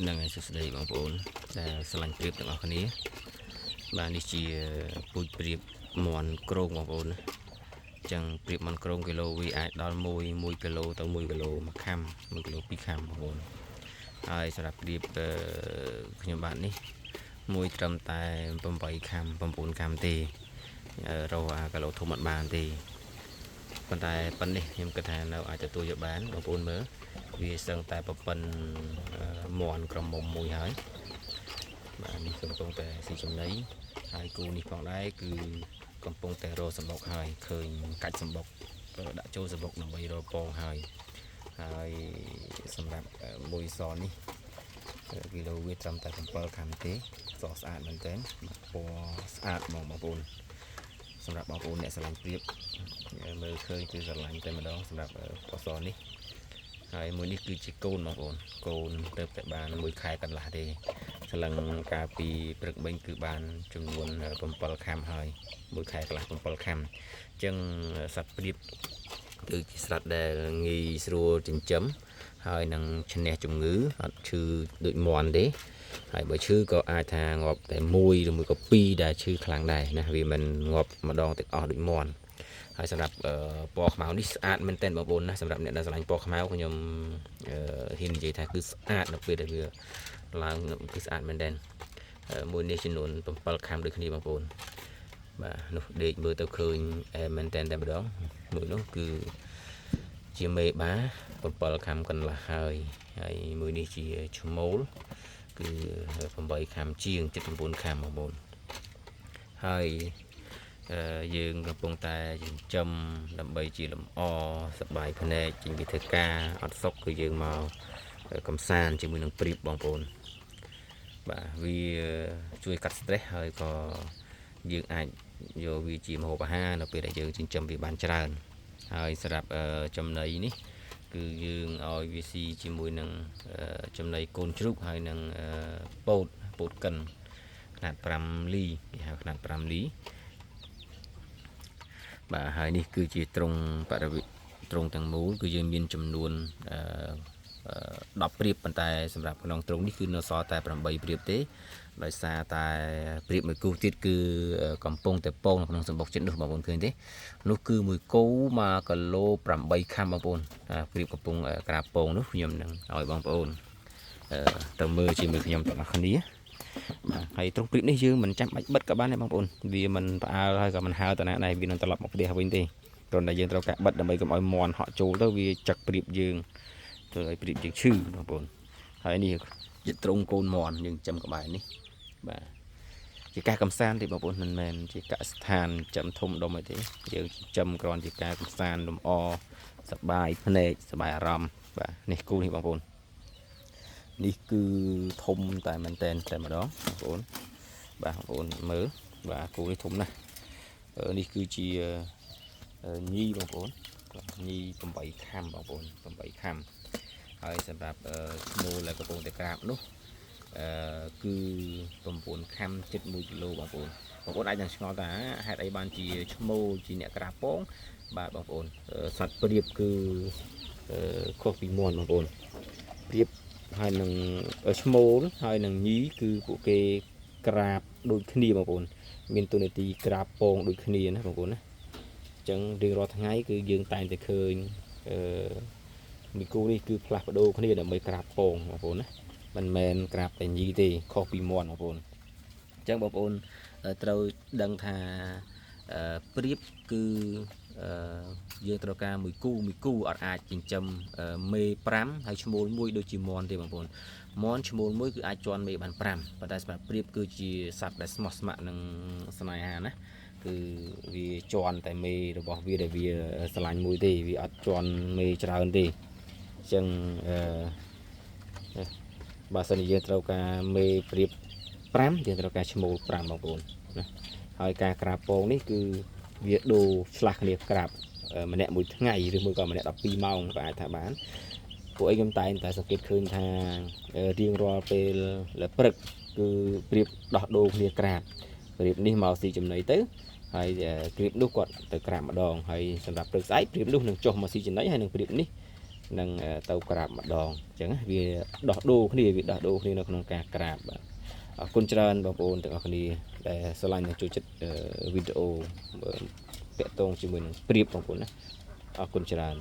នឹងឲ្យសួស្តីបងប្អូនដែលស្រឡាញ់ព្រៀបទាំងអស់គ្នាបាទនេះជាពូជព្រៀបមន់ក្រងបងប្អូនណាអញ្ចឹងព្រៀបមន់ក្រងគីឡូវាអាចដល់1គីឡូទៅ1គីឡូមួយខាំ1គីឡូ2ខាំបងប្អូនហើយសម្រាប់ព្រៀបខ្ញុំបាទនេះមួយត្រឹមតែ8ខាំ9ខាំទេរកអាគីឡូធំអត់បានទេប៉ុន្តែប៉ុណ្នេះខ្ញុំគិតថានៅអាចទទួលយកបានបងប្អូនមើលវាសឹងតែប្រព័ន្ធមន់ក្រមុំមួយហើយបាទនេះកំពុងតែស៊ីចំណីហើយគូនេះផងដែរគឺកំពុងតែរកសម្បុកហើយឃើញកាច់សម្បុកដាក់ចូលសម្បុកដើម្បីរកពងហើយសម្រាប់មួយសនេះគីឡូវាត្រឹមតែ7ខាំទេសស្អាតមែនទែនពណ៌ស្អាតបងប្អូនសម្រាប់បងប្អូនអ្នកស្រឡាញ់ព្រៀបមើលឃើញគឺស្រឡាញ់តែម្ដងសម្រាប់ពណ៌សនេះហើយមួយនេះគឺជាកូនបងប្អូនកូនទៅតែបាន1ខែកន្លះទេស្លឹងកាលពីព្រឹកមិញគឺបានចំនួន7ខាំហើយ1ខែកន្លះ7ខាំអញ្ចឹងសត្វព្រៀបគឺជាសត្វដែលងាយស្រួលចិញ្ចឹមហើយនឹងឈ្នះជំងឺអត់ឈឺដូចមាន់ទេហើយបើឈឺក៏អាចថាងាប់តែ1ឬមួយក៏2ដែលឈឺខ្លាំងដែរណាវាមិនងាប់ម្ដងទាំងអស់ដូចមាន់ហើយសម្រាប់ពណ៌ខ្មៅនេះស្អាតមែនទែនបងប្អូនណាសម្រាប់អ្នកដែលស្រឡាញ់ពណ៌ខ្មៅខ្ញុំហ៊ាននិយាយថាគឺស្អាតនៅពេលដែលវាឡើងគឺស្អាតមែនទែនមួយនេះចំនួន7ខាំដូចគ្នាបងប្អូនបាទនោះដេកមើលទៅឃើញមែនទែនតែម្ដងមួយនោះគឺជាមេបា7ខាំកន្លះហើយមួយនេះជាឈ្មោលគឺ8ខាំជាង7 9ខាំបងប្អូនហើយយើងកំពុងតែចិញ្ចឹមដើម្បីជាលម្អសប្បាយភ្នែកជាងវិធីការអត់សុខគឺយើងមកកំសាន្តជាមួយនឹងព្រៀបបងប្អូនបាទវាជួយកាត់ stress ហើយក៏យើងអាចយកវាជាម្ហូបអាហារនៅពេលដែលយើងចិញ្ចឹមវាបានច្រើនហើយសម្រាប់ចំណីនេះគឺយើងឲ្យវាស៊ីជាមួយនឹងចំណីកូនជ្រូកហើយនឹងពោតកិនខ្នាត5លីគេហៅខ្នាត5លីបាទហើយនេះគឺជាត្រង់ទាំងមូលគឺយើងមានចំនួន10ព្រៀបប៉ុន្តែសម្រាប់ក្នុងត្រង់នេះគឺនៅសល់តែ8ព្រៀបទេដោយសារតែព្រៀបមួយគូទៀតគឺកំពុងតែពងក្នុងសម្បុកចិត្តនោះបងប្អូនឃើញទេនោះគឺមួយគូ1គីឡូ8ខាំបងប្អូនព្រៀបកំពុងក្រាបពងនោះខ្ញុំនឹងឲ្យបងប្អូនទៅមើលជាមួយខ្ញុំទាំងអស់គ្នាបាទហើយត្រង់ព្រៀបនេះយើងមិនចាំបាច់បិទក៏បានដែរបងប្អូនវាមិនផ្អើលហើយក៏មិនហើរទៅណាដែរវានឹងត្រឡប់មកផ្ទះវិញទេគ្រាន់តែយើងត្រូវការបិទដើម្បីកុំឲ្យមន់ហក់ចូលទៅវាចឹកព្រៀបយើងធ្វើឲ្យព្រៀបយើងឈឺបងប្អូនហើយនេះជាត្រង់កូនមន់យើងចាំក្បែរនេះបាទជាការកំសាន្តទេបងប្អូនមិនមែនជាកសិដ្ឋានចំធំដុំអីទេយើងចំគ្រាន់ជាការកំសាន្តលម្អសប្បាយភ្នែកសប្បាយអារម្មណ៍បាទនេះគូនេះបងប្អូននេះគឺធំតែមែនតែម្ដងបងប្អូនបាទបងប្អូនមើលបាទគូនេះធំណាស់នេះគឺជាញីបងប្អូនញី8ខាំបងប្អូន8ខាំហើយសម្រាប់ឈ្មោលដែលកំពុងតែក្រាបនោះគឺ9ខាំជិត1គីឡូបងប្អូនអាចនឹងឆ្ងល់ថាហេតុអីបានជាឈ្មោលជាអ្នកក្រាបពងបាទបងប្អូនសត្វព្រៀបគឺខុសពីមាន់បងប្អូនព្រៀបហើយនឹងឈ្មោលហើយនឹងញីគឺពួកគេក្រាបដូចគ្នាបងប្អូនមានតួនាទីក្រាបពងដូចគ្នាណាបងប្អូនណាអញ្ចឹងរៀងរាល់ថ្ងៃគឺយើងតែងតែឃើញមីគូនេះគឺផ្លាស់ប្ដូរគ្នាដើម្បីក្រាបពងបងប្អូនណាមិនមែនក្រាបតែញីទេខុសពីមាន់បងប្អូនអញ្ចឹងបងប្អូនត្រូវដឹងថាព្រៀបគឺយើងត្រូវការមួយគូអត់អាចចិញ្ចឹមមេ5ហើយឈ្មោលមួយដូចជាមាន់ទេបងប្អូនមាន់ឈ្មោលមួយគឺអាចជន់មេបាន5ប៉ុន្តែសម្រាប់ព្រៀបគឺជាសត្វដែលស្មោះស្ម័គ្រនឹងស្នេហាណាគឺវាជន់តែមេរបស់វាដែលវាស្រឡាញ់មួយទេវាអត់ជន់មេច្រើនទេអញ្ចឹងបើសិនជាយើងត្រូវការមេព្រៀប5យើងត្រូវការឈ្មោល5បងប្អូនណាហើយការក្រាបពងនេះគឺវាដូរឆ្លាស់គ្នាក្រាបម្នាក់មួយថ្ងៃឬមួយក៏ម្នាក់12ម៉ោងក៏អាចថាបានពួកឯងខ្ញុំតែងតែសង្កេតឃើញថារៀងរាល់ពេលព្រឹកគឺព្រៀបដោះដូរគ្នាក្រាបព្រៀបនេះមកស៊ីចំណីទៅហើយព្រៀបនោះគាត់ទៅក្រាបម្ដងហើយសម្រាប់ព្រឹកស្អែកព្រៀបនោះនឹងចុះមកស៊ីចំណីហើយនឹងព្រៀបនេះ នឹងទៅក្រាបម្ដងអញ្ចឹងវាដោះដូរគ្នាវាដោះដូរគ្នានៅក្នុងការក្រាបបាទអរគុណច្រើនបងប្អូនទាំងអស់គ្នាដែលស្រឡាញ់និងចូលចិត្តវីដេអូតាក់ទងជាមួយនឹងព្រៀបបងប្អូនណាអរគុណច្រើន